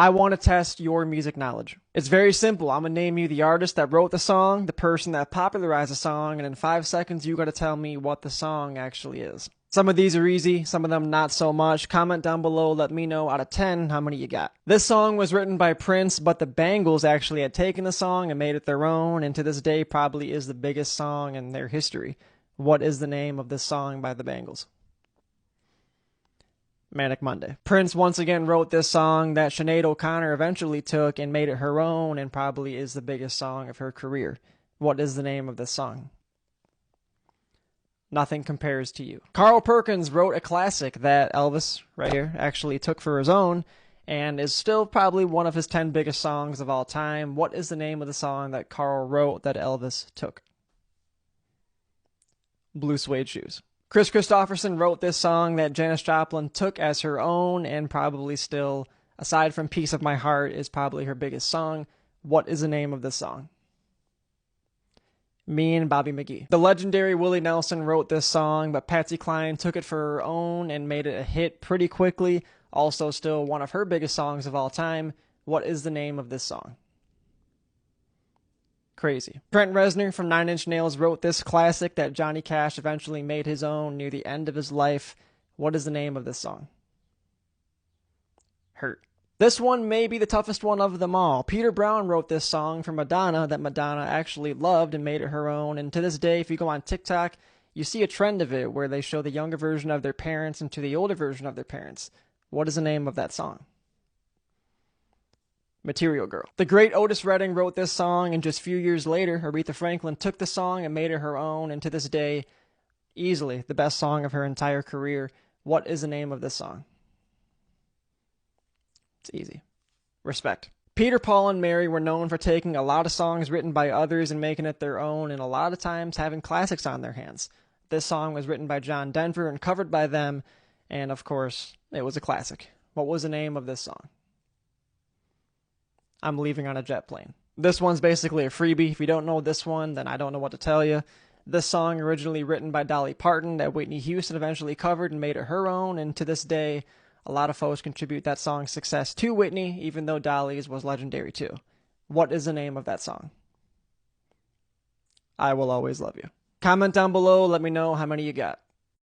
I want to test your music knowledge. It's very simple. I'm going to name you the artist that wrote the song, the person that popularized the song, and in 5 seconds you got to tell me what the song actually is. Some of these are easy, some of them not so much. Comment down below, let me know out of 10 how many you got. This song was written by Prince, but the Bangles actually had taken the song and made it their own, and to this day probably is the biggest song in their history. What is the name of this song by the Bangles? Manic Monday. Prince once again wrote this song that Sinead O'Connor eventually took and made it her own and probably is the biggest song of her career. What is the name of this song? Nothing Compares to You. Carl Perkins wrote a classic that Elvis, right here, actually took for his own and is still probably one of his 10 biggest songs of all time. What is the name of the song that Carl wrote that Elvis took? Blue Suede Shoes. Kris Kristofferson wrote this song that Janis Joplin took as her own and probably still, aside from Piece of My Heart, is probably her biggest song. What is the name of this song? Me and Bobby McGee. The legendary Willie Nelson wrote this song, but Patsy Cline took it for her own and made it a hit pretty quickly. Also still one of her biggest songs of all time. What is the name of this song? Crazy. Trent Reznor from Nine Inch Nails wrote this classic that Johnny Cash eventually made his own near the end of his life. What is the name of this song? Hurt. This one may be the toughest one of them all. Peter Brown wrote this song for Madonna that Madonna actually loved and made it her own. And to this day, if you go on TikTok, you see a trend of it where they show the younger version of their parents into the older version of their parents. What is the name of that song? Material Girl. The great Otis Redding wrote this song, and just a few years later, Aretha Franklin took the song and made it her own, and to this day, easily the best song of her entire career. What is the name of this song? It's easy. Respect. Peter, Paul, and Mary were known for taking a lot of songs written by others and making it their own, and a lot of times having classics on their hands. This song was written by John Denver and covered by them, and of course, it was a classic. What was the name of this song? I'm Leaving on a Jet Plane. This one's basically a freebie. If you don't know this one, then I don't know what to tell you. This song originally written by Dolly Parton that Whitney Houston eventually covered and made it her own, and to this day, a lot of folks contribute that song's success to Whitney, even though Dolly's was legendary too. What is the name of that song? I Will Always Love You. Comment down below, let me know how many you got.